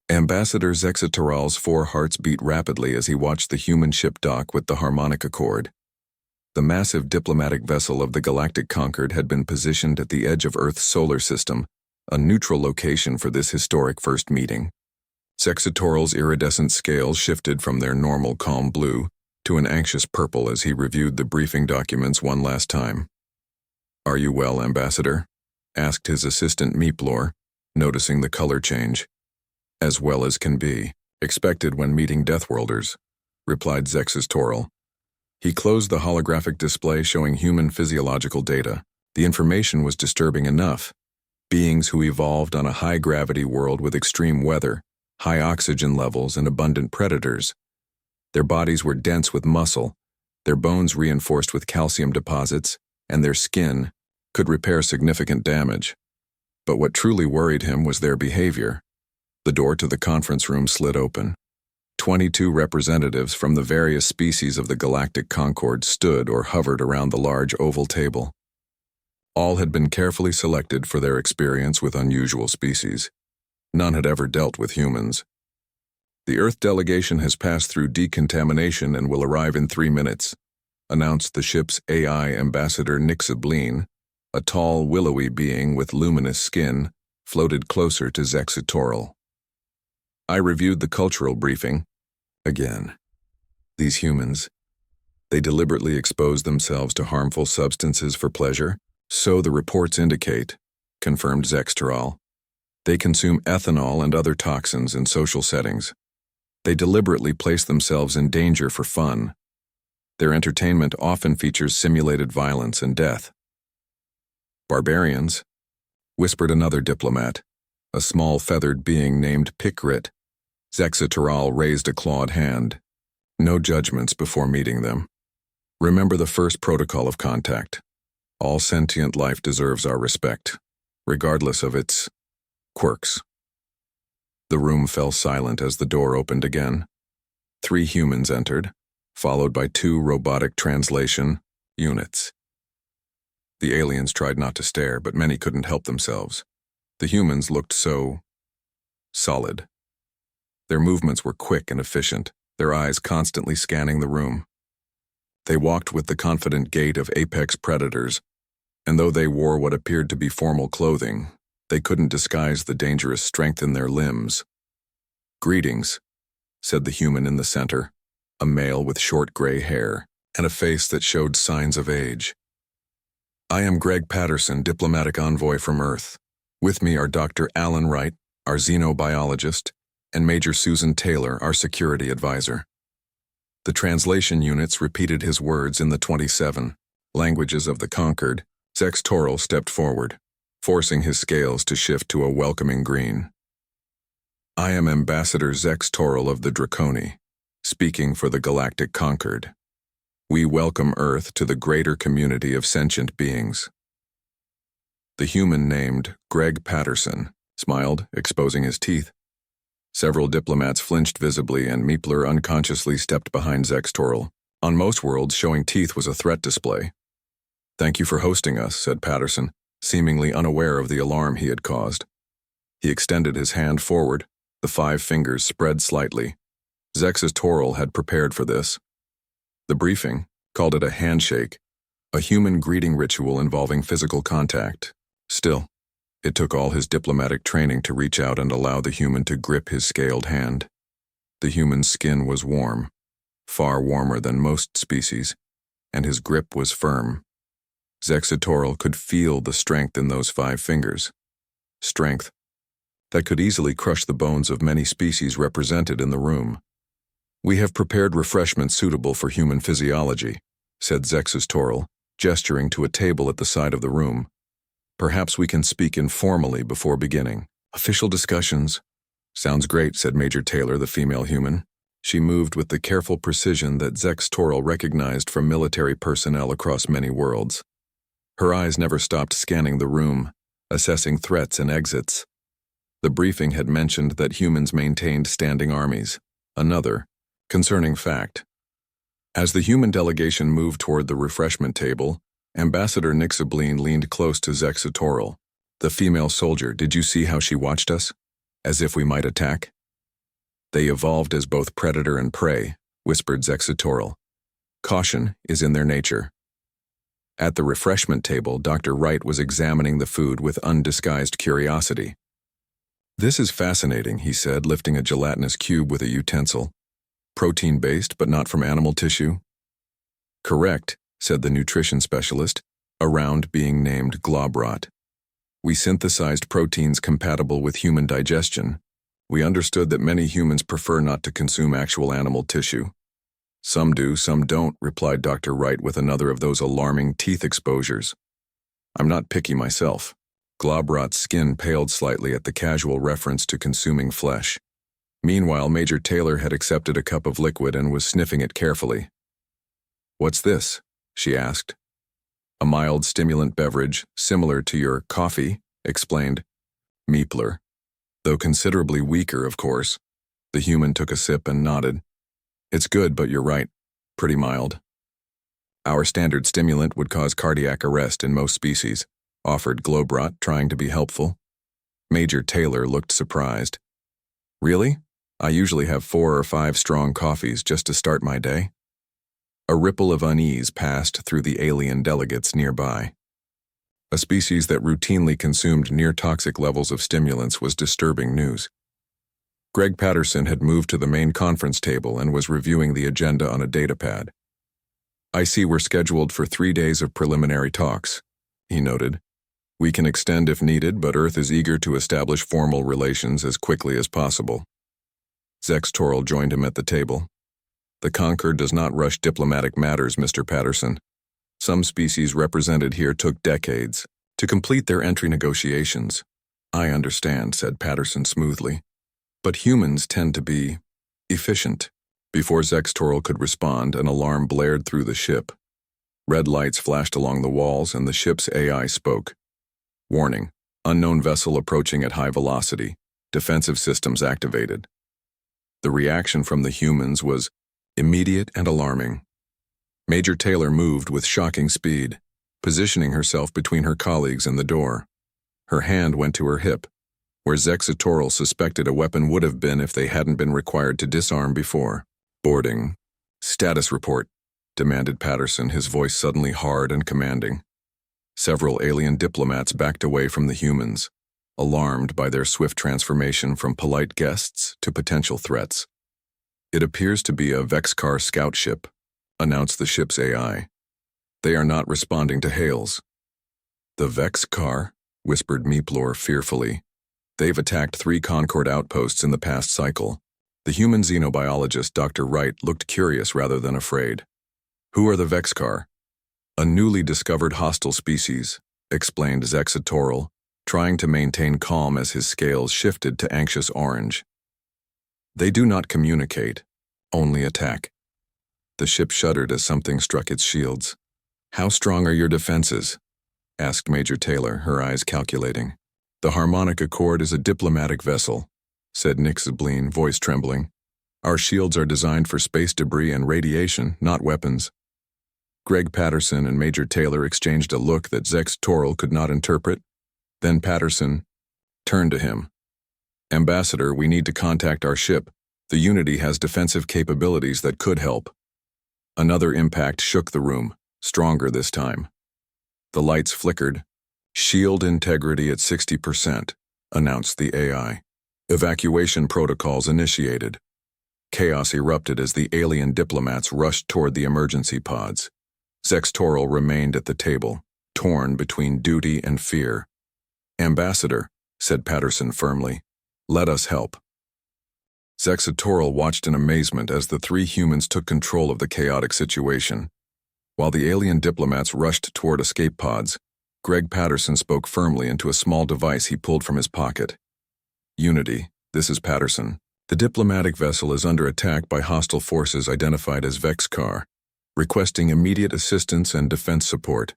Ambassador Zexatoral's four hearts beat rapidly as he watched the human ship dock with the harmonic accord. The massive diplomatic vessel of the Galactic Concord had been positioned at the edge of Earth's solar system, a neutral location for this historic first meeting. Zexatoral's iridescent scales shifted from their normal calm blue to an anxious purple as he reviewed the briefing documents one last time. "Are you well, Ambassador?" asked his assistant Meeplor, noticing the color change. "As well as can be, expected when meeting Deathworlders," replied Zexastoral. He closed the holographic display showing human physiological data. The information was disturbing enough. Beings who evolved on a high-gravity world with extreme weather, high oxygen levels, and abundant predators. Their bodies were dense with muscle, their bones reinforced with calcium deposits, and their skin could repair significant damage. But what truly worried him was their behavior. The door to the conference room slid open. 22 representatives from the various species of the Galactic Concord stood or hovered around the large oval table. All had been carefully selected for their experience with unusual species. None had ever dealt with humans. "The Earth delegation has passed through decontamination and will arrive in 3 minutes," announced the ship's AI ambassador Nixableen. A tall, willowy being with luminous skin floated closer to Zexatoral. "I reviewed the cultural briefing. Again. These humans, they deliberately expose themselves to harmful substances for pleasure, so the reports indicate," confirmed Zextoral. "They consume ethanol and other toxins in social settings. They deliberately place themselves in danger for fun. Their entertainment often features simulated violence and death." "Barbarians," whispered another diplomat, a small feathered being named Pikrit. Zexatoral raised a clawed hand. "No judgments before meeting them. Remember the first protocol of contact. All sentient life deserves our respect, regardless of its quirks." The room fell silent as the door opened again. 3 humans entered, followed by 2 robotic translation units. The aliens tried not to stare, but many couldn't help themselves. The humans looked so solid. Their movements were quick and efficient, their eyes constantly scanning the room. They walked with the confident gait of apex predators, and though they wore what appeared to be formal clothing, they couldn't disguise the dangerous strength in their limbs. "Greetings," said the human in the center, a male with short gray hair and a face that showed signs of age. "I am Greg Patterson, diplomatic envoy from Earth. With me are Dr. Alan Wright, our xenobiologist, and Major Susan Taylor, our security advisor." The translation units repeated his words in the 27 languages of the Concord. Zextoral stepped forward, forcing his scales to shift to a welcoming green. "I am Ambassador Zextoral of the Draconi, speaking for the Galactic Concord. We welcome Earth to the greater community of sentient beings." The human named Greg Patterson smiled, exposing his teeth. Several diplomats flinched visibly, and Meepler unconsciously stepped behind Zextoral. On most worlds, showing teeth was a threat display. "Thank you for hosting us," said Patterson, seemingly unaware of the alarm he had caused. He extended his hand forward, the 5 fingers spread slightly. Zextoral had prepared for this. The briefing called it a handshake, a human greeting ritual involving physical contact. Still, it took all his diplomatic training to reach out and allow the human to grip his scaled hand. The human's skin was warm, far warmer than most species, and his grip was firm. Zexatoral could feel the strength in those 5 fingers. Strength that could easily crush the bones of many species represented in the room. "We have prepared refreshments suitable for human physiology," said Zexatoral, gesturing to a table at the side of the room. "Perhaps we can speak informally before beginning." "Official discussions." "Sounds great," said Major Taylor, the female human. She moved with the careful precision that Zextoral recognized from military personnel across many worlds. Her eyes never stopped scanning the room, assessing threats and exits. The briefing had mentioned that humans maintained standing armies. Another concerning fact. As the human delegation moved toward the refreshment table, Ambassador Nixableen leaned close to Zexatoral. "The female soldier, did you see how she watched us? As if we might attack?" They evolved as both predator and prey, whispered Zexitoral. Caution is in their nature. At the refreshment table, Dr. Wright was examining the food with undisguised curiosity. This is fascinating, he said, lifting a gelatinous cube with a utensil. Protein-based, but not from animal tissue? Correct, said the nutrition specialist, a round being named Globrot. We synthesized proteins compatible with human digestion. We understood that many humans prefer not to consume actual animal tissue. Some do, some don't, replied Dr. Wright with another of those alarming teeth exposures. I'm not picky myself. Globrot's skin paled slightly at the casual reference to consuming flesh. Meanwhile, Major Taylor had accepted a cup of liquid and was sniffing it carefully. What's this? She asked. A mild stimulant beverage, similar to your coffee, explained Meepler. Though considerably weaker, of course. The human took a sip and nodded. It's good, but you're right. Pretty mild. Our standard stimulant would cause cardiac arrest in most species, offered Globrot, trying to be helpful. Major Taylor looked surprised. Really? I usually have 4 or 5 strong coffees just to start my day. A ripple of unease passed through the alien delegates nearby. A species that routinely consumed near-toxic levels of stimulants was disturbing news. Greg Patterson had moved to the main conference table and was reviewing the agenda on a datapad. I see we're scheduled for 3 days of preliminary talks, he noted. We can extend if needed, but Earth is eager to establish formal relations as quickly as possible. Zexitoral joined him at the table. The Concord does not rush diplomatic matters, Mr. Patterson. Some species represented here took decades to complete their entry negotiations. I understand, said Patterson smoothly. But humans tend to be efficient. Before Zexitoral could respond, an alarm blared through the ship. Red lights flashed along the walls and the ship's AI spoke. Warning, unknown vessel approaching at high velocity. Defensive systems activated. The reaction from the humans was immediate and alarming. Major Taylor moved with shocking speed, positioning herself between her colleagues and the door. Her hand went to her hip, where Zexitoral suspected a weapon would have been if they hadn't been required to disarm before. Boarding. Status report, demanded Patterson, his voice suddenly hard and commanding. Several alien diplomats backed away from the humans, alarmed by their swift transformation from polite guests to potential threats. It appears to be a Vexcar scout ship, announced the ship's AI. They are not responding to hails. The Vexcar, whispered Meeplor fearfully. They've attacked 3 Concord outposts in the past cycle. The human xenobiologist, Dr. Wright, looked curious rather than afraid. Who are the Vexcar? A newly discovered hostile species, explained Zexitoral, trying to maintain calm as his scales shifted to anxious orange. They do not communicate, only attack. The ship shuddered as something struck its shields. How strong are your defenses? Asked Major Taylor, her eyes calculating. The Harmonic Accord is a diplomatic vessel, said Nick Zebleen, voice trembling. Our shields are designed for space debris and radiation, not weapons. Greg Patterson and Major Taylor exchanged a look that Zexitoral could not interpret. Then Patterson turned to him. Ambassador, we need to contact our ship. The Unity has defensive capabilities that could help. Another impact shook the room, stronger this time. The lights flickered. Shield integrity at 60%, announced the AI. Evacuation protocols initiated. Chaos erupted as the alien diplomats rushed toward the emergency pods. Zexitoral remained at the table, torn between duty and fear. Ambassador, said Patterson firmly, let us help. Zexitoral watched in amazement as the 3 humans took control of the chaotic situation. While the alien diplomats rushed toward escape pods, Greg Patterson spoke firmly into a small device he pulled from his pocket. Unity, this is Patterson. The diplomatic vessel is under attack by hostile forces identified as Vexcar, requesting immediate assistance and defense support.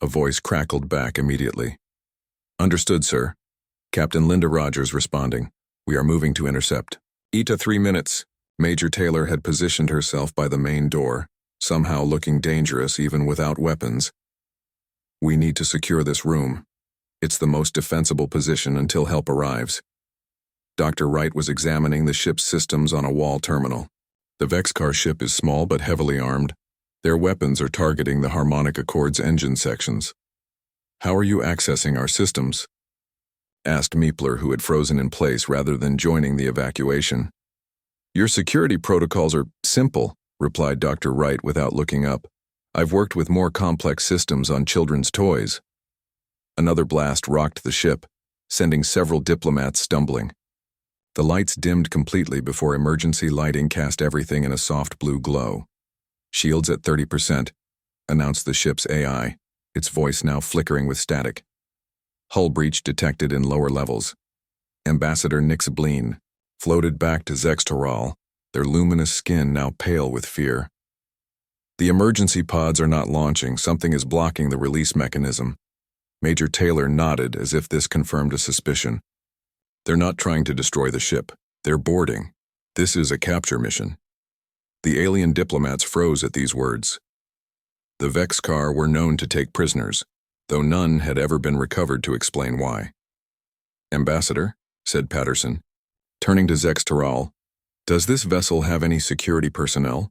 A voice crackled back immediately. Understood, sir. Captain Linda Rogers responding. We are moving to intercept. ETA 3 minutes. Major Taylor had positioned herself by the main door, somehow looking dangerous even without weapons. We need to secure this room. It's the most defensible position until help arrives. Dr. Wright was examining the ship's systems on a wall terminal. The Vexcar ship is small but heavily armed. Their weapons are targeting the harmonic Accord's engine sections. "How are you accessing our systems?" asked Meepler, who had frozen in place rather than joining the evacuation. "Your security protocols are simple," replied Dr. Wright without looking up. "I've worked with more complex systems on children's toys." Another blast rocked the ship, sending several diplomats stumbling. The lights dimmed completely before emergency lighting cast everything in a soft blue glow. "Shields at 30%, announced the ship's AI, its voice now flickering with static. "Hull breach detected in lower levels." Ambassador Nix Bleen floated back to Zextoral, their luminous skin now pale with fear. "The emergency pods are not launching. Something is blocking the release mechanism." Major Taylor nodded as if this confirmed a suspicion. "They're not trying to destroy the ship. They're boarding. This is a capture mission." The alien diplomats froze at these words. The Vexcar were known to take prisoners, though none had ever been recovered to explain why. "Ambassador," said Patterson, turning to Zextoral, "does this vessel have any security personnel?"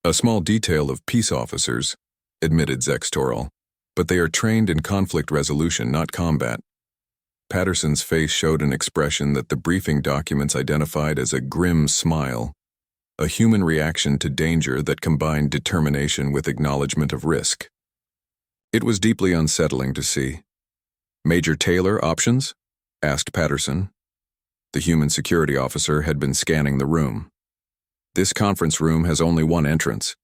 "A small detail of peace officers," admitted Zextoral, "but they are trained in conflict resolution, not combat." Patterson's face showed an expression that the briefing documents identified as a grim smile, a human reaction to danger that combined determination with acknowledgement of risk. It was deeply unsettling to see. "Major Taylor, options?" asked Patterson. The human security officer had been scanning the room. "This conference room has only one entrance.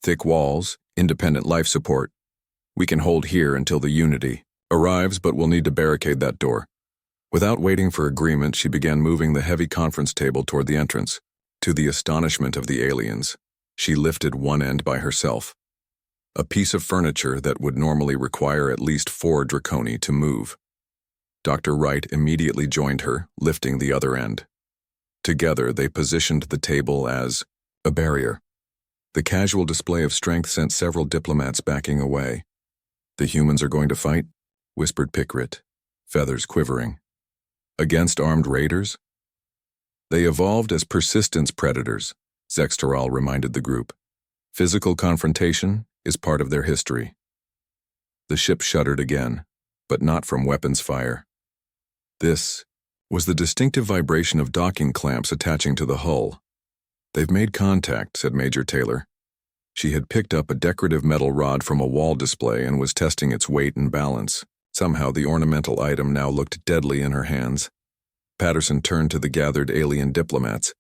Thick walls, independent life support. We can hold here until the Unity arrives, but we'll need to barricade that door." Without waiting for agreement, she began moving the heavy conference table toward the entrance. To the astonishment of the aliens, she lifted one end by herself. A piece of furniture that would normally require at least 4 Draconi to move. Dr. Wright immediately joined her, lifting the other end. Together, they positioned the table as a barrier. The casual display of strength sent several diplomats backing away. "The humans are going to fight?" whispered Pickrit, feathers quivering. "Against armed raiders?" "They evolved as persistence predators," Zextoral reminded the group. "Physical confrontation is part of their history." The ship shuddered again, but not from weapons fire. This was the distinctive vibration of docking clamps attaching to the hull. "They've made contact," said Major Taylor. She had picked up a decorative metal rod from a wall display and was testing its weight and balance. Somehow the ornamental item now looked deadly in her hands. Patterson turned to the gathered alien diplomats.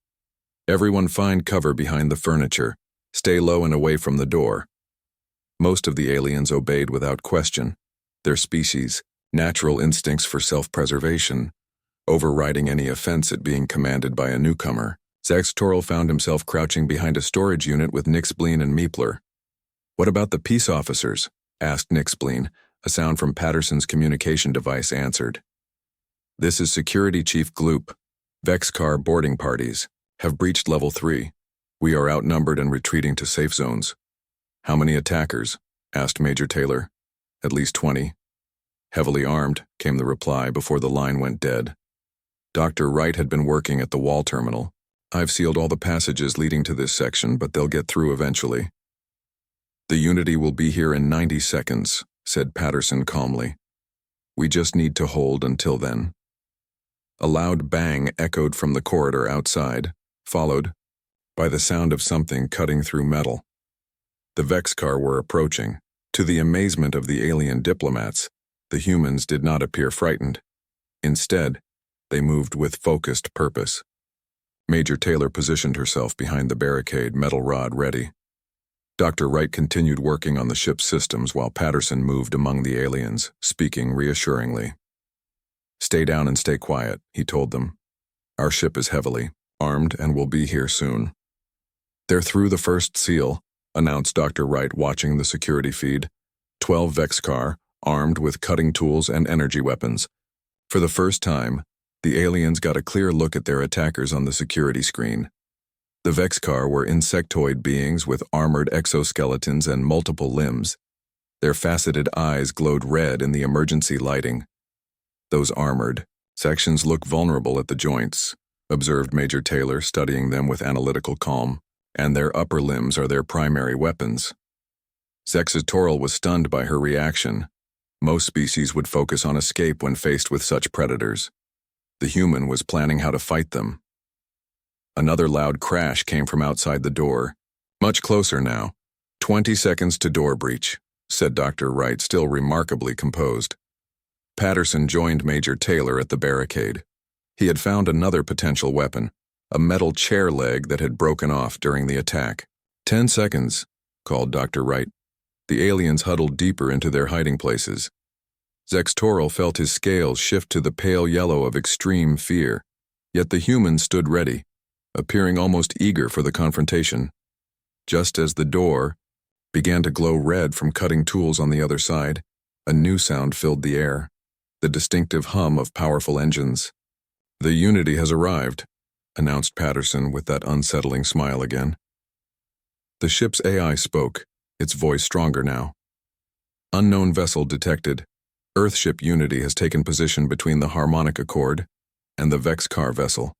"Everyone find cover behind the furniture. Stay low and away from the door." Most of the aliens obeyed without question, their species' natural instincts for self-preservation overriding any offense at being commanded by a newcomer. Zextoral found himself crouching behind a storage unit with Nix Bleen and Meepler. "What about the peace officers?" asked Nix Bleen. A sound from Patterson's communication device answered. "This is Security Chief Gloop. Vexcar boarding parties have breached level 3. We are outnumbered and retreating to safe zones." "How many attackers?" asked Major Taylor. "At least 20. "Heavily armed," came the reply before the line went dead. Dr. Wright had been working at the wall terminal. "I've sealed all the passages leading to this section, but they'll get through eventually." "The Unity will be here in 90 seconds, said Patterson calmly. "We just need to hold until then." A loud bang echoed from the corridor outside, followed by the sound of something cutting through metal. The Vexcar were approaching. To the amazement of the alien diplomats, the humans did not appear frightened. Instead, they moved with focused purpose. Major Taylor positioned herself behind the barricade, metal rod ready. Dr. Wright continued working on the ship's systems while Patterson moved among the aliens, speaking reassuringly. "Stay down and stay quiet," he told them. "Our ship is heavily armed and will be here soon." "They're through the first seal," announced Dr. Wright, watching the security feed. 12 Vexcar, armed with cutting tools and energy weapons. For the first time, the aliens got a clear look at their attackers on the security screen. The Vexcar were insectoid beings with armored exoskeletons and multiple limbs. Their faceted eyes glowed red in the emergency lighting. Those armored, Sections look vulnerable at the joints, observed Major Taylor, studying them with analytical calm, and their upper limbs are their primary weapons. Zexitoral was stunned by her reaction. Most species would focus on escape when faced with such predators. The human was planning how to fight them. Another loud crash came from outside the door. Much closer now. 20 seconds to door breach, said Dr. Wright, still remarkably composed. Patterson joined Major Taylor at the barricade. He had found another potential weapon, a metal chair leg that had broken off during the attack. 10 seconds, called Dr. Wright. The aliens huddled deeper into their hiding places. Zexitoral felt his scales shift to the pale yellow of extreme fear, yet the human stood ready, appearing almost eager for the confrontation. Just as the door began to glow red from cutting tools on the other side, a new sound filled the air, the distinctive hum of powerful engines. "The Unity has arrived," announced Patterson with that unsettling smile again. The ship's AI spoke, its voice stronger now. "Unknown vessel detected. Earthship Unity has taken position between the Harmonic Accord and the Vexcar vessel."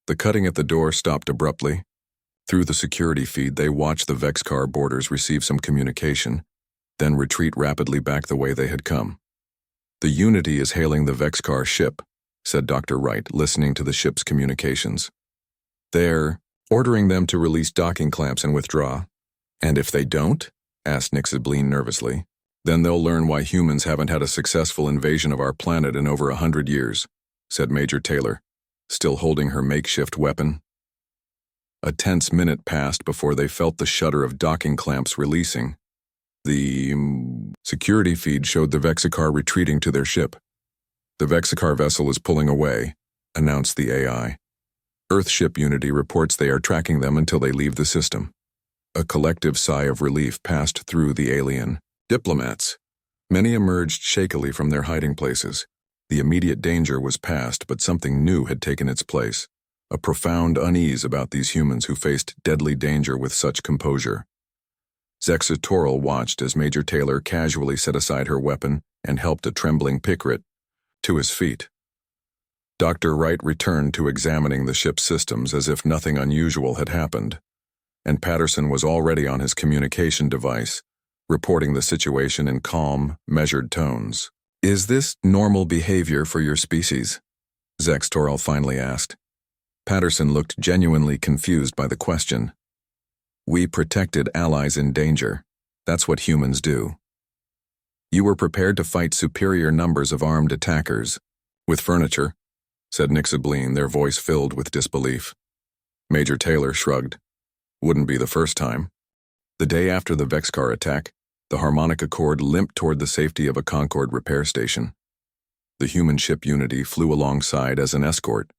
The cutting at the door stopped abruptly. Through the security feed, they watched the Vexcar boarders receive some communication, then retreat rapidly back the way they had come. "The Unity is hailing the Vexcar ship," said Dr. Wright, listening to the ship's communications. "They're ordering them to release docking clamps and withdraw." "And if they don't?" asked Nixableen nervously. "Then they'll learn why humans haven't had a successful invasion of our planet in over 100 years, said Major Taylor, still holding her makeshift weapon. A tense minute passed before they felt the shudder of docking clamps releasing. The security feed showed the Vexicar retreating to their ship. "The Vexicar vessel is pulling away," announced the AI. "Earthship Unity reports they are tracking them until they leave the system." A collective sigh of relief passed through the alien diplomats. Many emerged shakily from their hiding places. The immediate danger was past, but something new had taken its place. A profound unease about these humans who faced deadly danger with such composure. Zexitoral watched as Major Taylor casually set aside her weapon and helped a trembling Pikrit to his feet. Dr. Wright returned to examining the ship's systems as if nothing unusual had happened, and Patterson was already on his communication device, reporting the situation in calm, measured tones. "Is this normal behavior for your species?" Zexitoral finally asked. Patterson looked genuinely confused by the question. "We protected allies in danger. That's what humans do." "You were prepared to fight superior numbers of armed attackers with furniture," said Nixableen, their voice filled with disbelief. Major Taylor shrugged. "Wouldn't be the first time." The day after the Vexcar attack, the Harmonic Accord limped toward the safety of a Concord repair station. The human ship Unity flew alongside as an escort.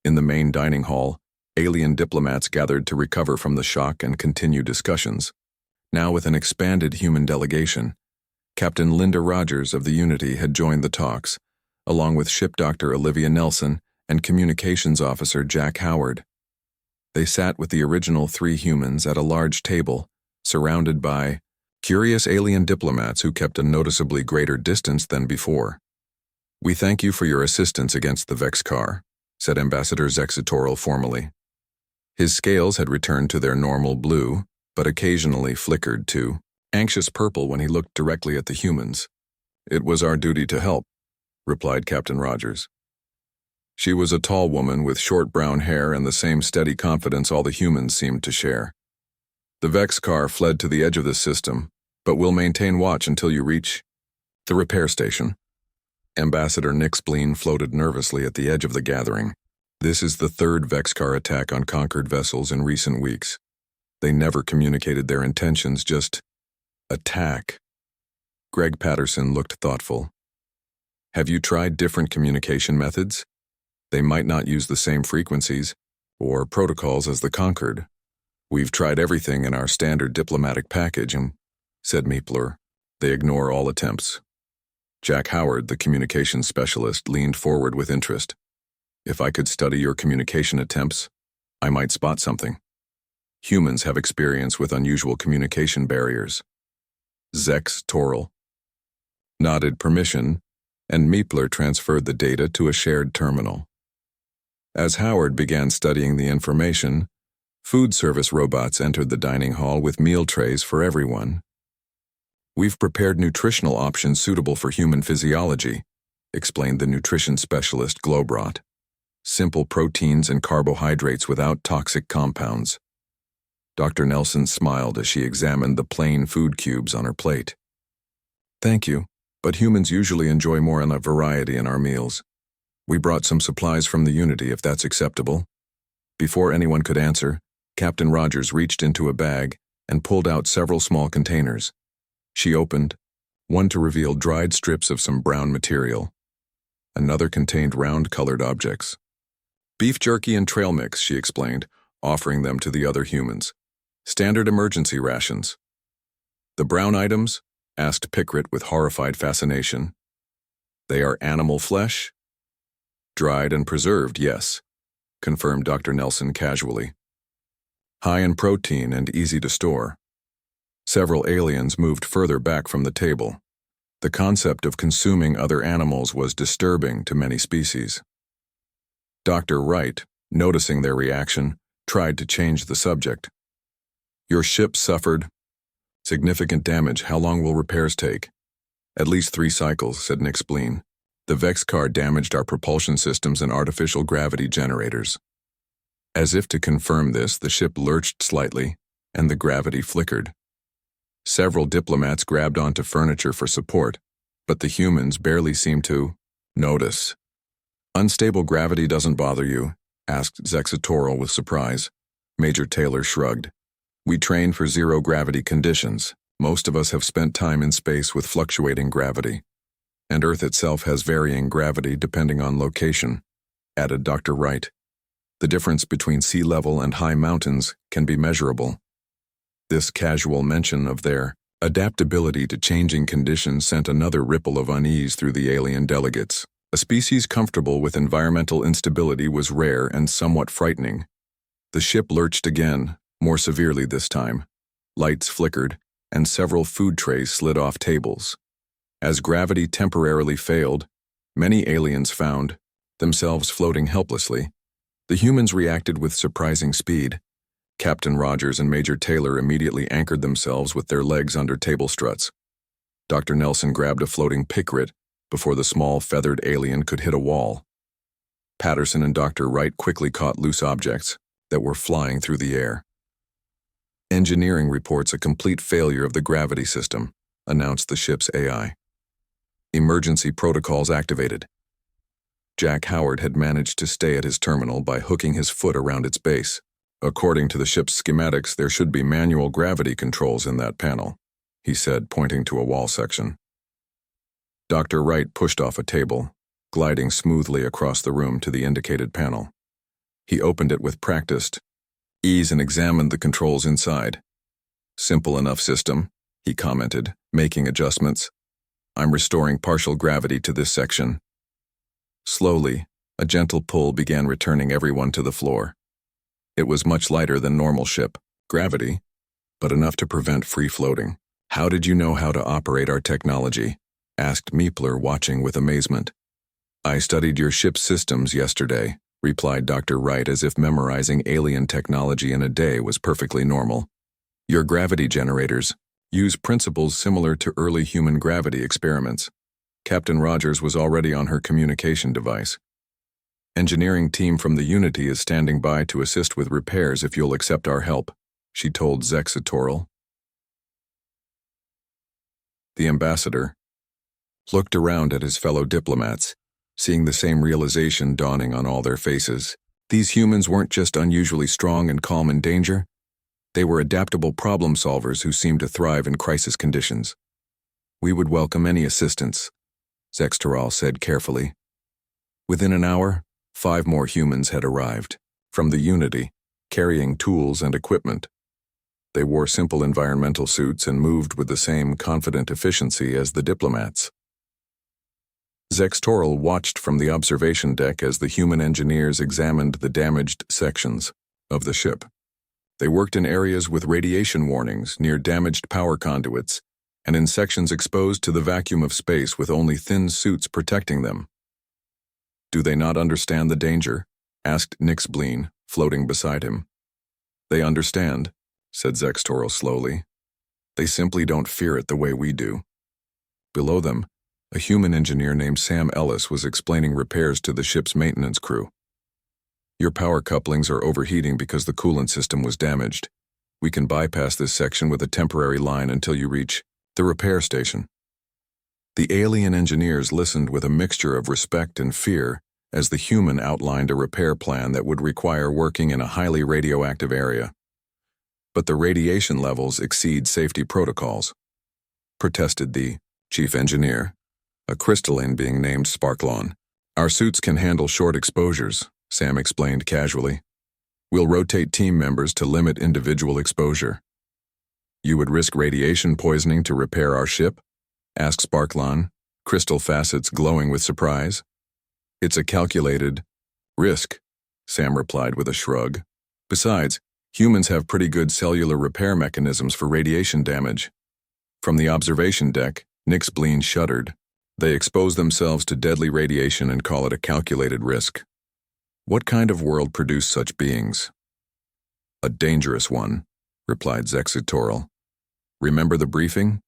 In the main dining hall, alien diplomats gathered to recover from the shock and continue discussions. Now with an expanded human delegation, Captain Linda Rogers of the Unity had joined the talks, along with ship doctor Olivia Nelson and communications officer Jack Howard. They sat with the original 3 humans at a large table, surrounded by curious alien diplomats who kept a noticeably greater distance than before. "We thank you for your assistance against the Vexcar," said Ambassador Zexitoral formally. His scales had returned to their normal blue, but occasionally flickered to anxious purple when he looked directly at the humans. "It was our duty to help," replied Captain Rogers. She was a tall woman with short brown hair and the same steady confidence all the humans seemed to share. "The Vexcar fled to the edge of the system, but will maintain watch until you reach the repair station." Ambassador Nixableen floated nervously at the edge of the gathering. "This is the 3rd Vexcar attack on conquered vessels in recent weeks. They never communicated their intentions, just attack." Greg Patterson looked thoughtful. "Have you tried different communication methods? They might not use the same frequencies or protocols as the Conquered. We've tried everything in our standard diplomatic package, said Meepler. They ignore all attempts." Jack Howard, the communications specialist, leaned forward with interest. "If I could study your communication attempts, I might spot something. Humans have experience with unusual communication barriers." Zexitoral nodded permission and Meepler transferred the data to a shared terminal. As Howard began studying the information, food service robots entered the dining hall with meal trays for everyone. "We've prepared nutritional options suitable for human physiology," explained the nutrition specialist Globrot. "Simple proteins and carbohydrates without toxic compounds." Dr. Nelson smiled as she examined the plain food cubes on her plate. "Thank you, but humans usually enjoy more on a variety in our meals. We brought some supplies from the Unity if that's acceptable." Before anyone could answer, Captain Rogers reached into a bag and pulled out several small containers. She opened one to reveal dried strips of some brown material. Another contained round-colored objects. "Beef jerky and trail mix," she explained, offering them to the other humans. "Standard emergency rations." "The brown items?" asked Pickrit with horrified fascination. "They are animal flesh?" "Dried and preserved, yes," confirmed Dr. Nelson casually. "High in protein and easy to store." Several aliens moved further back from the table. The concept of consuming other animals was disturbing to many species. Dr. Wright, noticing their reaction, tried to change the subject. "Your ship suffered significant damage. How long will repairs take?" "At least 3 cycles," said Nick Spleen. "The Vex car damaged our propulsion systems and artificial gravity generators." As if to confirm this, the ship lurched slightly, and the gravity flickered. Several diplomats grabbed onto furniture for support, but the humans barely seemed to notice. "Unstable gravity doesn't bother you?" asked Zexatoral with surprise. Major Taylor shrugged. "We train for zero-gravity conditions. Most of us have spent time in space with fluctuating gravity. And Earth itself has varying gravity depending on location," added Dr. Wright. "The difference between sea level and high mountains can be measurable." This casual mention of their adaptability to changing conditions sent another ripple of unease through the alien delegates. A species comfortable with environmental instability was rare and somewhat frightening. The ship lurched again, more severely this time. Lights flickered, and several food trays slid off tables. As gravity temporarily failed, many aliens found themselves floating helplessly. The humans reacted with surprising speed. Captain Rogers and Major Taylor immediately anchored themselves with their legs under table struts. Dr. Nelson grabbed a floating Pickrit before the small feathered alien could hit a wall. Patterson and Dr. Wright quickly caught loose objects that were flying through the air. "Engineering reports a complete failure of the gravity system," announced the ship's AI. "Emergency protocols activated." Jack Howard had managed to stay at his terminal by hooking his foot around its base. "According to the ship's schematics, there should be manual gravity controls in that panel," he said, pointing to a wall section. Dr. Wright pushed off a table, gliding smoothly across the room to the indicated panel. He opened it with practiced ease and examined the controls inside. "Simple enough system," he commented, making adjustments. "I'm restoring partial gravity to this section." Slowly, a gentle pull began returning everyone to the floor. It was much lighter than normal ship gravity, but enough to prevent free floating. "How did you know how to operate our technology?" asked Meepler, watching with amazement. "I studied your ship's systems yesterday," replied Dr. Wright, as if memorizing alien technology in a day was perfectly normal. "Your gravity generators use principles similar to early human gravity experiments." Captain Rogers was already on her communication device. "Engineering team from the Unity is standing by to assist with repairs if you'll accept our help," she told Zexatoral. The ambassador looked around at his fellow diplomats, seeing the same realization dawning on all their faces. These humans weren't just unusually strong and calm in danger. They were adaptable problem solvers who seemed to thrive in crisis conditions. "We would welcome any assistance," Zexatoral said carefully. Within an hour, 5 more humans had arrived, from the Unity, carrying tools and equipment. They wore simple environmental suits and moved with the same confident efficiency as the diplomats. Zexatoral watched from the observation deck as the human engineers examined the damaged sections of the ship. They worked in areas with radiation warnings near damaged power conduits and in sections exposed to the vacuum of space with only thin suits protecting them. "Do they not understand the danger?" asked Nix Bleen, floating beside him. "They understand," said Zextoril slowly. "They simply don't fear it the way we do." Below them, a human engineer named Sam Ellis was explaining repairs to the ship's maintenance crew. "Your power couplings are overheating because the coolant system was damaged. We can bypass this section with a temporary line until you reach the repair station." The alien engineers listened with a mixture of respect and fear as the human outlined a repair plan that would require working in a highly radioactive area. "But the radiation levels exceed safety protocols," protested the chief engineer, a crystalline being named Sparklon. "Our suits can handle short exposures," Sam explained casually. "We'll rotate team members to limit individual exposure." "You would risk radiation poisoning to repair our ship?" asked Sparklon, crystal facets glowing with surprise. "It's a calculated risk," Sam replied with a shrug. "Besides, humans have pretty good cellular repair mechanisms for radiation damage." From the observation deck, Nix Bleen shuddered. "They expose themselves to deadly radiation and call it a calculated risk. What kind of world produced such beings?" "A dangerous one," replied Zextoril. "Remember the briefing?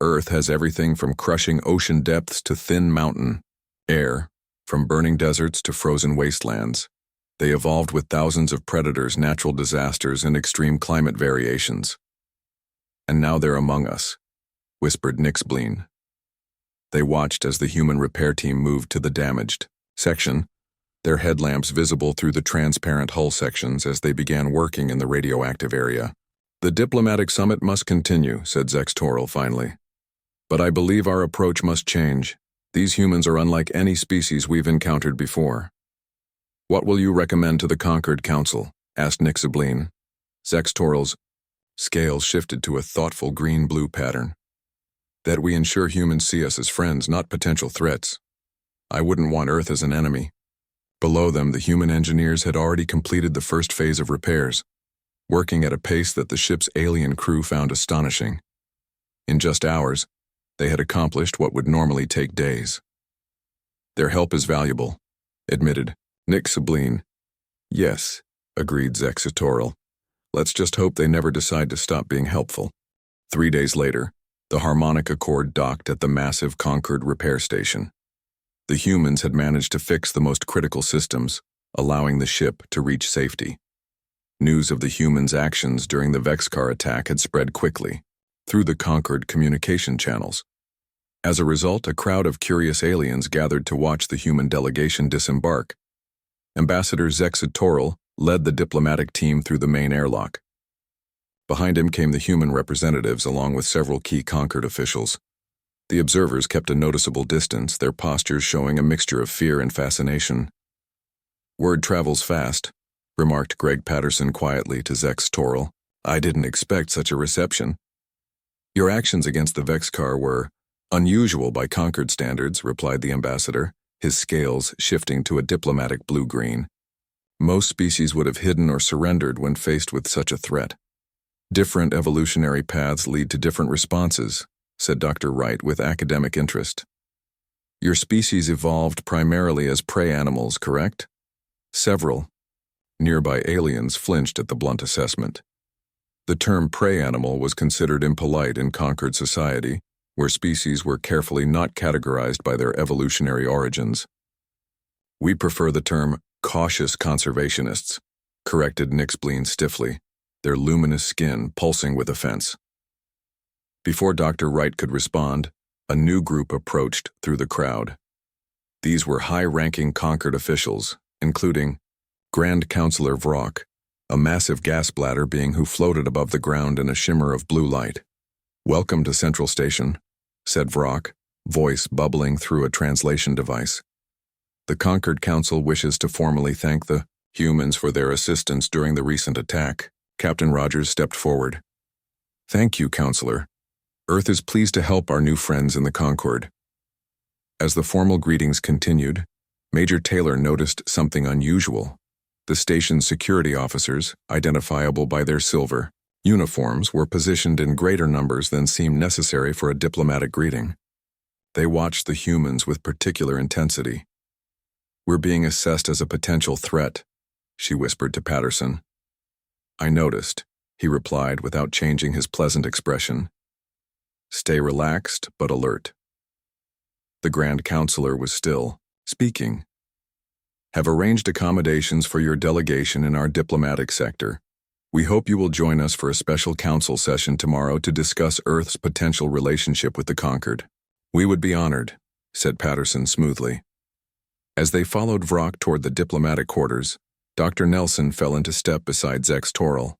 Earth has everything from crushing ocean depths to thin mountain air, from burning deserts to frozen wastelands. They evolved with thousands of predators, natural disasters, and extreme climate variations. And now they're among us," whispered Nix Bleen. They watched as the human repair team moved to the damaged section, their headlamps visible through the transparent hull sections as they began working in the radioactive area. "The diplomatic summit must continue," said Zextoril finally. "But I believe our approach must change. These humans are unlike any species we've encountered before." "What will you recommend to the Conquered Council?" asked Nix Bleen. Zextoril's scales shifted to a thoughtful green-blue pattern. "That we ensure humans see us as friends, not potential threats. I wouldn't want Earth as an enemy." Below them, the human engineers had already completed the first phase of repairs, working at a pace that the ship's alien crew found astonishing. In just hours, they had accomplished what would normally take days. "Their help is valuable," admitted Nix Bleen. "Yes," agreed Zextoril. "Let's just hope they never decide to stop being helpful." 3 days later, the Harmonic Accord docked at the massive Concord repair station. The humans had managed to fix the most critical systems, allowing the ship to reach safety. News of the humans' actions during the Vexcar attack had spread quickly, through the Concord communication channels. As a result, a crowd of curious aliens gathered to watch the human delegation disembark. Ambassador Zextoril led the diplomatic team through the main airlock. Behind him came the human representatives along with several key Concord officials. The observers kept a noticeable distance, their postures showing a mixture of fear and fascination. "Word travels fast," remarked Greg Patterson quietly to Zextoril. "I didn't expect such a reception." "Your actions against the Vexcar were unusual by Concord standards," replied the ambassador, his scales shifting to a diplomatic blue-green. "Most species would have hidden or surrendered when faced with such a threat." "Different evolutionary paths lead to different responses," said Dr. Wright with academic interest. "Your species evolved primarily as prey animals, correct?" Several nearby aliens flinched at the blunt assessment. The term prey animal was considered impolite in Concord society, where species were carefully not categorized by their evolutionary origins. "We prefer the term cautious conservationists," corrected Nix Bleen stiffly, their luminous skin pulsing with offense. Before Dr. Wright could respond, a new group approached through the crowd. These were high-ranking Concord officials, including Grand Counselor Vrock, a massive gas bladder being who floated above the ground in a shimmer of blue light. "Welcome to Central Station," said Vrock, voice bubbling through a translation device. "The Concord Council wishes to formally thank the humans for their assistance during the recent attack." Captain Rogers stepped forward. "Thank you, Counselor. Earth is pleased to help our new friends in the Concord." As the formal greetings continued, Major Taylor noticed something unusual. The station's security officers, identifiable by their silver Uniforms were positioned in greater numbers than seemed necessary for a diplomatic greeting. They watched the humans with particular intensity. "We're being assessed as a potential threat," she whispered to Patterson. "I noticed," he replied without changing his pleasant expression. "Stay relaxed but alert." The Grand Counselor was still speaking. "Have arranged accommodations for your delegation in our diplomatic sector. We hope you will join us for a special council session tomorrow to discuss Earth's potential relationship with the conquered." "We would be honored," said Patterson smoothly. As they followed Vrock toward the diplomatic quarters, Dr. Nelson fell into step beside Zex Toral.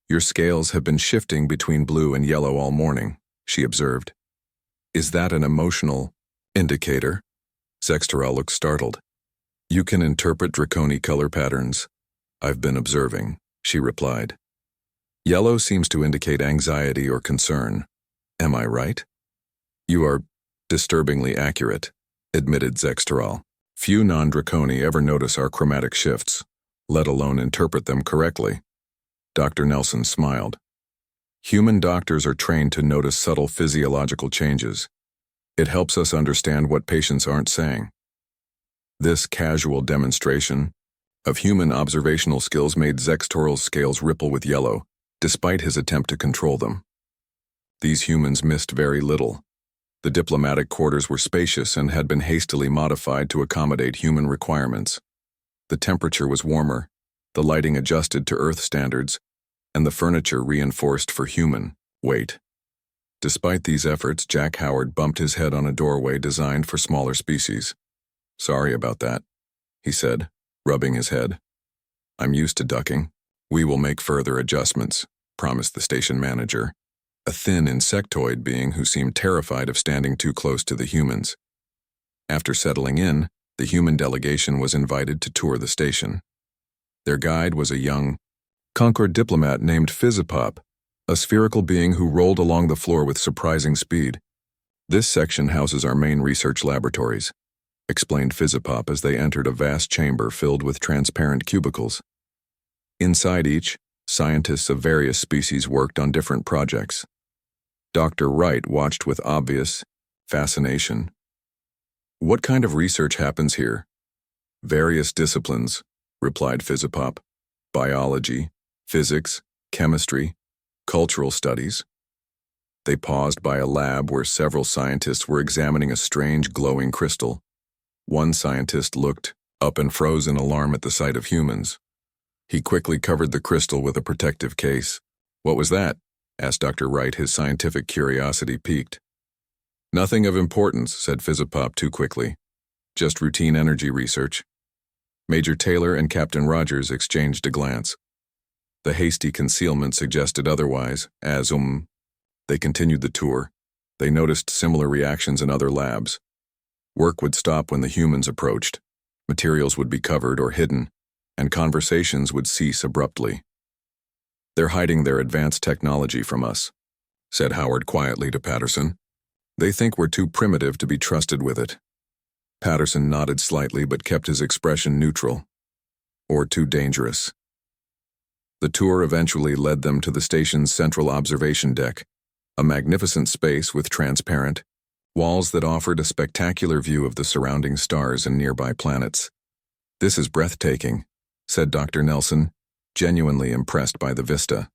"Your scales have been shifting between blue and yellow all morning," she observed. "Is that an emotional indicator?" Zex Toral looked startled. "You can interpret draconic color patterns. I've been observing," she replied. "Yellow seems to indicate anxiety or concern. Am I right?" "You are disturbingly accurate," admitted Zex Toral. "Few non-draconi ever notice our chromatic shifts, let alone interpret them correctly." Dr. Nelson smiled. "Human doctors are trained to notice subtle physiological changes. It helps us understand what patients aren't saying." This casual demonstration of human observational skills made Zex Toral's scales ripple with yellow, despite his attempt to control them. These humans missed very little. The diplomatic quarters were spacious and had been hastily modified to accommodate human requirements. The temperature was warmer, the lighting adjusted to Earth standards, and the furniture reinforced for human weight. Despite these efforts, Jack Howard bumped his head on a doorway designed for smaller species. "Sorry about that," he said, rubbing his head. "I'm used to ducking. We will make further adjustments," promised the station manager, a thin insectoid being who seemed terrified of standing too close to the humans. After settling in, the human delegation was invited to tour the station. Their guide was a young Concord diplomat named Fizzipop, a spherical being who rolled along the floor with surprising speed. "This section houses our main research laboratories," explained Fizzipop as they entered a vast chamber filled with transparent cubicles. Inside each, scientists of various species worked on different projects. Dr. Wright watched with obvious fascination. "What kind of research happens here?" "Various disciplines," replied Fizzipop. "Biology, physics, chemistry, cultural studies." They paused by a lab where several scientists were examining a strange glowing crystal. One scientist looked up and froze in alarm at the sight of humans. He quickly covered the crystal with a protective case. "What was that?" asked Dr. Wright, his scientific curiosity piqued. "Nothing of importance," said Fizzipop too quickly. "Just routine energy research." Major Taylor and Captain Rogers exchanged a glance. The hasty concealment suggested otherwise, as they continued the tour. They noticed similar reactions in other labs. Work would stop when the humans approached. Materials would be covered or hidden, and conversations would cease abruptly. "They're hiding their advanced technology from us," said Howard quietly to Patterson. "They think we're too primitive to be trusted with it." Patterson nodded slightly but kept his expression neutral. "Or too dangerous." The tour eventually led them to the station's central observation deck, a magnificent space with transparent walls that offered a spectacular view of the surrounding stars and nearby planets. "This is breathtaking," said Dr. Nelson, genuinely impressed by the vista.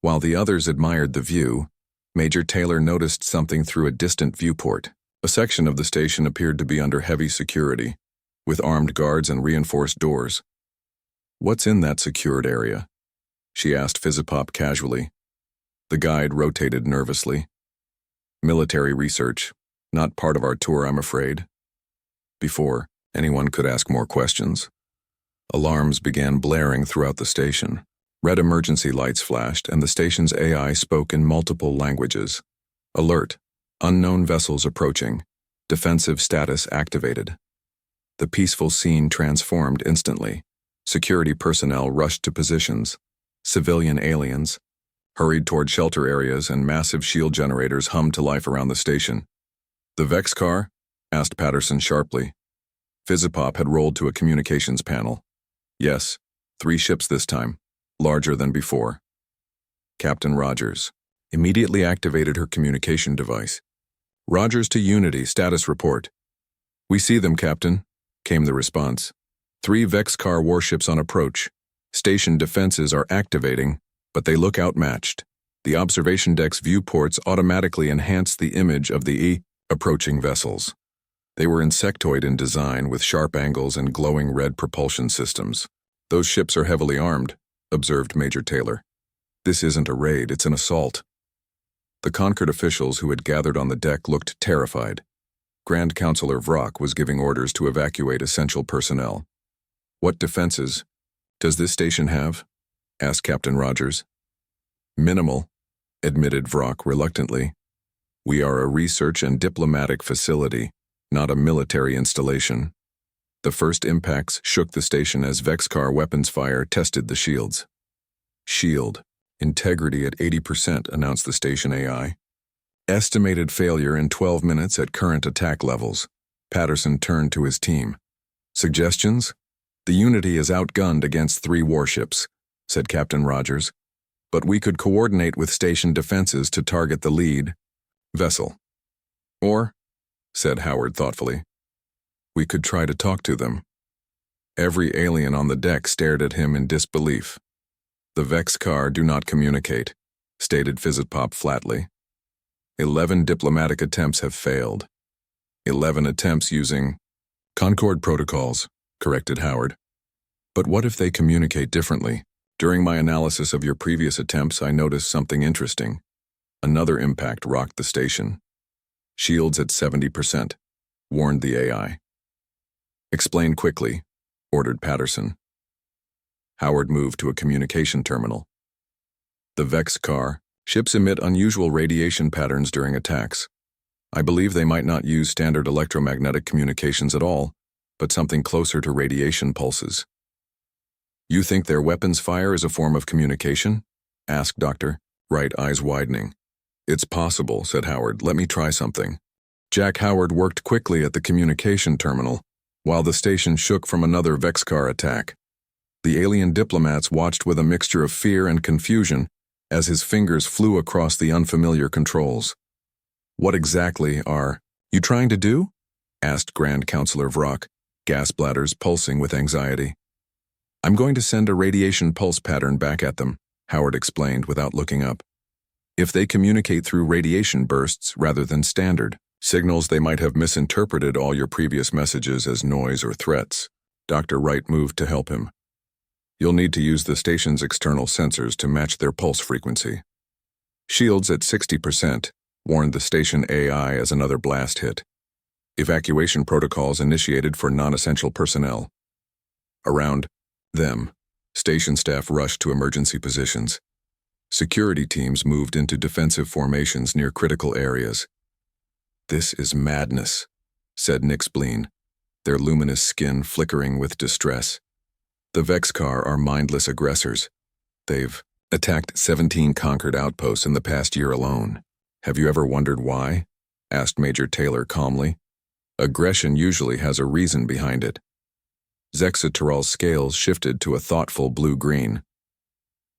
While the others admired the view, Major Taylor noticed something through a distant viewport. A section of the station appeared to be under heavy security, with armed guards and reinforced doors. "What's in that secured area?" she asked Fizzipop casually. The guide rotated nervously. "Military research. Not part of our tour, I'm afraid." Before anyone could ask more questions, alarms began blaring throughout the station. Red emergency lights flashed, and the station's AI spoke in multiple languages. "Alert. Unknown vessels approaching. Defensive status activated." The peaceful scene transformed instantly. Security personnel rushed to positions. Civilian aliens hurried toward shelter areas, and massive shield generators hummed to life around the station. "The Vex car?" asked Patterson sharply. Fizzipop had rolled to a communications panel. "Yes, 3 ships this time, larger than before." Captain Rogers immediately activated her communication device. Rogers to Unity, status report. We see them, Captain, came the response. 3 Vexcar warships on approach. Station defenses are activating, but they look outmatched. The observation deck's viewports automatically enhance the image of the approaching vessels. They were insectoid in design with sharp angles and glowing red propulsion systems. Those ships are heavily armed, observed Major Taylor. This isn't a raid, it's an assault. The Concord officials who had gathered on the deck looked terrified. Grand Counselor Vrock was giving orders to evacuate essential personnel. What defenses does this station have? Asked Captain Rogers. Minimal, admitted Vrock reluctantly. We are a research and diplomatic facility, not a military installation. The first impacts shook the station as Vexcar weapons fire tested the shields. Shield. Integrity at 80%, announced the station AI. Estimated failure in 12 minutes at current attack levels. Patterson turned to his team. Suggestions? The Unity is outgunned against 3 warships, said Captain Rogers. But we could coordinate with station defenses to target the lead vessel. Or, said Howard thoughtfully, we could try to talk to them. Every alien on the deck stared at him in disbelief. The Vexcar do not communicate, stated Fizzipop flatly. 11 diplomatic attempts have failed. 11 attempts using Concord protocols, corrected Howard. But what if they communicate differently? During my analysis of your previous attempts, I noticed something interesting. Another impact rocked the station. Shields at 70%, warned the AI. Explain quickly, ordered Patterson. Howard moved to a communication terminal. The Vexcar ships emit unusual radiation patterns during attacks. I believe they might not use standard electromagnetic communications at all, but something closer to radiation pulses. You think their weapons fire is a form of communication? Asked Dr. Wright, eyes widening. It's possible, said Howard. Let me try something. Jack Howard worked quickly at the communication terminal, while the station shook from another Vexcar attack. The alien diplomats watched with a mixture of fear and confusion as his fingers flew across the unfamiliar controls. What exactly are you trying to do? Asked Grand Counselor Vrock, gas bladders pulsing with anxiety. I'm going to send a radiation pulse pattern back at them, Howard explained without looking up. If they communicate through radiation bursts rather than standard signals, they might have misinterpreted all your previous messages as noise or threats. Dr. Wright moved to help him. You'll need to use the station's external sensors to match their pulse frequency. Shields at 60%, warned the station AI as another blast hit. Evacuation protocols initiated for non-essential personnel. Around them, station staff rushed to emergency positions. Security teams moved into defensive formations near critical areas. This is madness, said Nick Spleen, their luminous skin flickering with distress. The Vexcar are mindless aggressors. They've attacked 17 conquered outposts in the past year alone. Have you ever wondered why? Asked Major Taylor calmly. Aggression usually has a reason behind it. Zexateral's scales shifted to a thoughtful blue-green.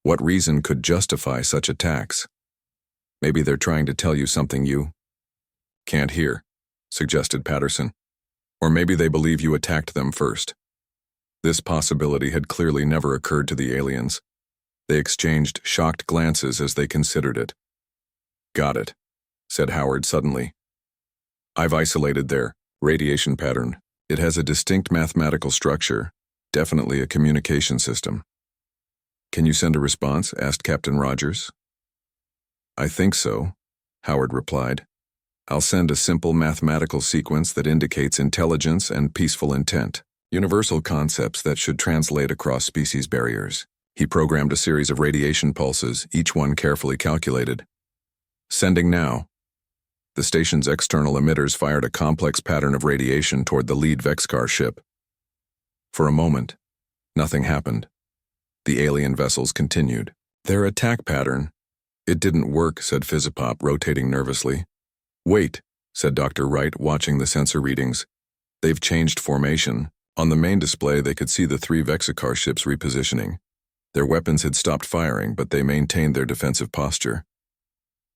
What reason could justify such attacks? Maybe they're trying to tell you something you can't hear, suggested Patterson. Or maybe they believe you attacked them first. This possibility had clearly never occurred to the aliens. They exchanged shocked glances as they considered it. Got it, said Howard suddenly. I've isolated their radiation pattern. It has a distinct mathematical structure, definitely a communication system. Can you send a response? Asked Captain Rogers. I think so, Howard replied. I'll send a simple mathematical sequence that indicates intelligence and peaceful intent. Universal concepts that should translate across species barriers. He programmed a series of radiation pulses, each one carefully calculated. Sending now. The station's external emitters fired a complex pattern of radiation toward the lead Vexcar ship. For a moment, nothing happened. The alien vessels continued. Their attack pattern. It didn't work, said Fizzipop, rotating nervously. Wait, said Dr. Wright, watching the sensor readings. They've changed formation. On the main display, they could see the 3 Vexacar ships repositioning. Their weapons had stopped firing, but they maintained their defensive posture.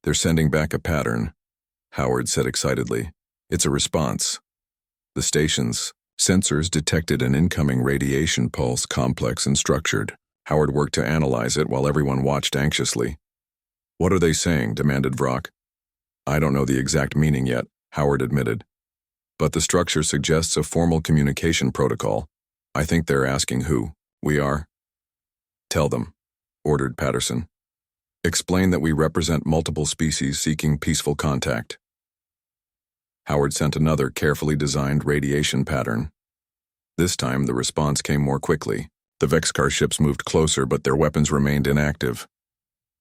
"They're sending back a pattern," Howard said excitedly. "It's a response." The station's sensors detected an incoming radiation pulse, complex and structured. Howard worked to analyze it while everyone watched anxiously. "What are they saying?" demanded Vrock. "I don't know the exact meaning yet," Howard admitted. "But the structure suggests a formal communication protocol. I think they're asking who we are." "Tell them," ordered Patterson. "Explain that we represent multiple species seeking peaceful contact." Howard sent another carefully designed radiation pattern. This time, the response came more quickly. The Vexcar ships moved closer, but their weapons remained inactive.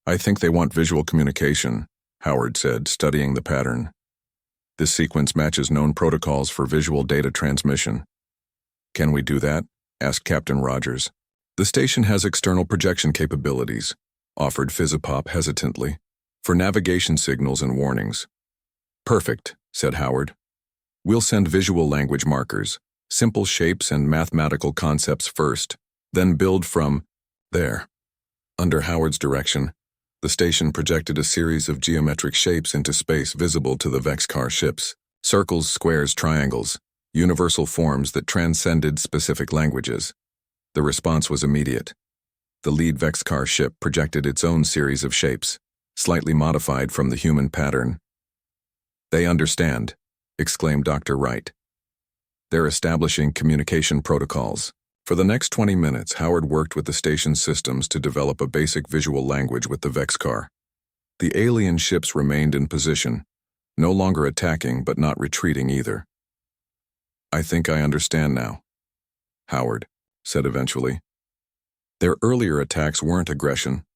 "I think they want visual communication," Howard said, studying the pattern. "This sequence matches known protocols for visual data transmission." "Can we do that?" asked Captain Rogers. "The station has external projection capabilities," offered Fizzipop hesitantly, "for navigation signals and warnings." "Perfect," said Howard. "We'll send visual language markers, simple shapes and mathematical concepts first, then build from there." Under Howard's direction, the station projected a series of geometric shapes into space visible to the Vexcar ships: circles, squares, triangles, universal forms that transcended specific languages. The response was immediate. The lead Vexcar ship projected its own series of shapes, slightly modified from the human pattern. "They understand," exclaimed Dr. Wright. "They're establishing communication protocols." For the next 20 minutes, Howard worked with the station's systems to develop a basic visual language with the Vexcar. The alien ships remained in position, no longer attacking but not retreating either. "I think I understand now," Howard said eventually. "Their earlier attacks weren't aggression.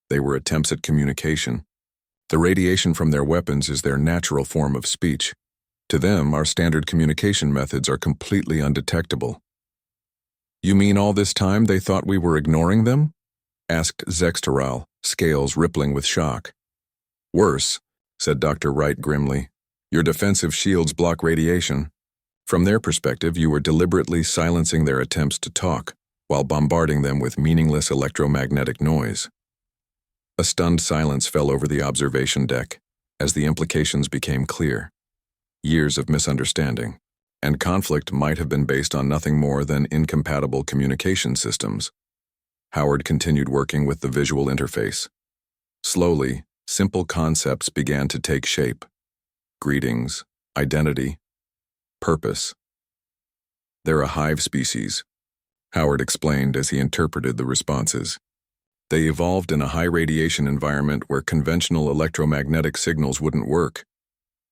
They were attempts at communication. The radiation from their weapons is their natural form of speech. To them, our standard communication methods are completely undetectable." "You mean all this time they thought we were ignoring them?" asked Zexteral, scales rippling with shock. "Worse," said Dr. Wright grimly. "Your defensive shields block radiation. From their perspective, you were deliberately silencing their attempts to talk, while bombarding them with meaningless electromagnetic noise." A stunned silence fell over the observation deck as the implications became clear. Years of misunderstanding and conflict might have been based on nothing more than incompatible communication systems. Howard continued working with the visual interface. Slowly, simple concepts began to take shape: greetings, identity, purpose. "They're a hive species," Howard explained as he interpreted the responses. "They evolved in a high-radiation environment where conventional electromagnetic signals wouldn't work.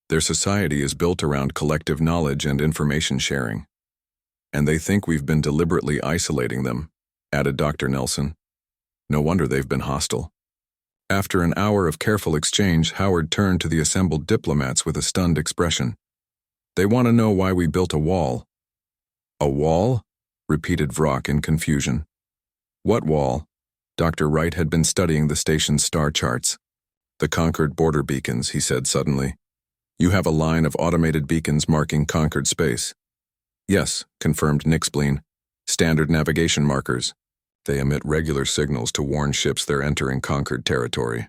Their society is built around collective knowledge and information sharing. And they think we've been deliberately isolating them," added Dr. Nelson. "No wonder they've been hostile." After an hour of careful exchange, Howard turned to the assembled diplomats with a stunned expression. "They want to know why we built a wall." "A wall?" repeated Vrock in confusion. "What wall?" Dr. Wright had been studying the station's star charts. "The Concord border beacons," he said suddenly. "You have a line of automated beacons marking Concord space." "Yes," confirmed Nixbleen. "Standard navigation markers. They emit regular signals to warn ships they're entering Concord territory.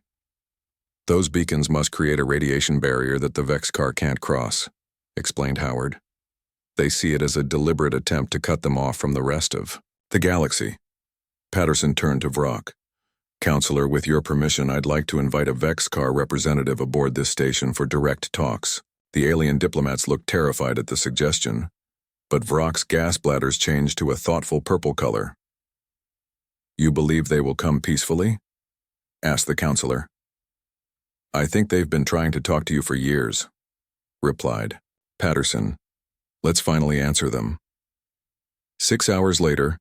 Those beacons must create a radiation barrier that the Vexcar can't cross," explained Howard. "They see it as a deliberate attempt to cut them off from the rest of the galaxy." Patterson turned to Vrock. "Counselor, with your permission, I'd like to invite a Vexcar representative aboard this station for direct talks." The alien diplomats looked terrified at the suggestion, but Vrock's gas bladders changed to a thoughtful purple color. "You believe they will come peacefully?" asked the counselor. "I think they've been trying to talk to you for years," replied Patterson. "Let's finally answer them." 6 hours later,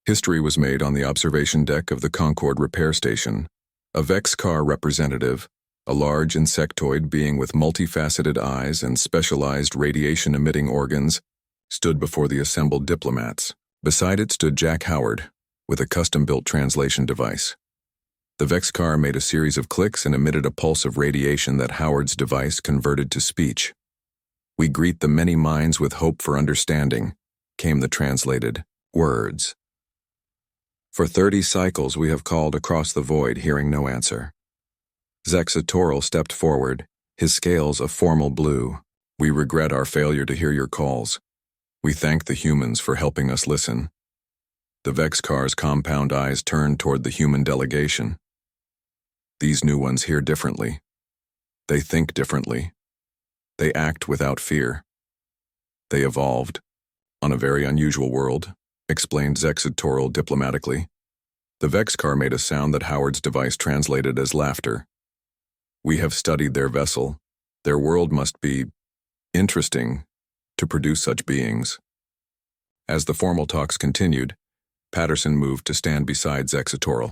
history was made on the observation deck of the Concord repair station. A Vexcar representative, a large insectoid being with multifaceted eyes and specialized radiation-emitting organs, stood before the assembled diplomats. Beside it stood Jack Howard, with a custom-built translation device. The Vexcar made a series of clicks and emitted a pulse of radiation that Howard's device converted to speech. "We greet the many minds with hope for understanding," came the translated words. For 30 cycles we have called across the void, hearing no answer. Zexatoral stepped forward, his scales a formal blue. We regret our failure to hear your calls. We thank the humans for helping us listen. The Vexcar's compound eyes turned toward the human delegation. These new ones hear differently. They think differently. They act without fear. They evolved on a very unusual world, explained Zexatoral diplomatically. The Vexcar made a sound that Howard's device translated as laughter. We have studied their vessel. Their world must be interesting to produce such beings. As the formal talks continued, Patterson moved to stand beside Zexatoral.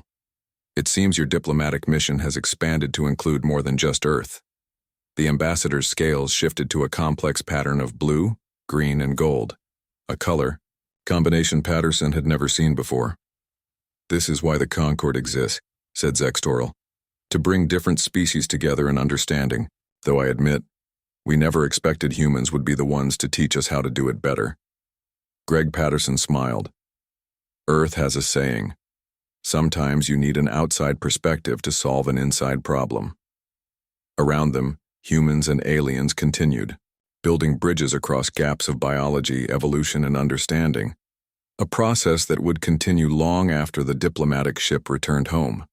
It seems your diplomatic mission has expanded to include more than just Earth. The ambassador's scales shifted to a complex pattern of blue, green, and gold, a color combination Patterson had never seen before. This is why the Concord exists, said Zexatoral, to bring different species together in understanding, though I admit, we never expected humans would be the ones to teach us how to do it better. Greg Patterson smiled. Earth has a saying, sometimes you need an outside perspective to solve an inside problem. Around them, humans and aliens continued, building bridges across gaps of biology, evolution, and understanding, a process that would continue long after the diplomatic ship returned home.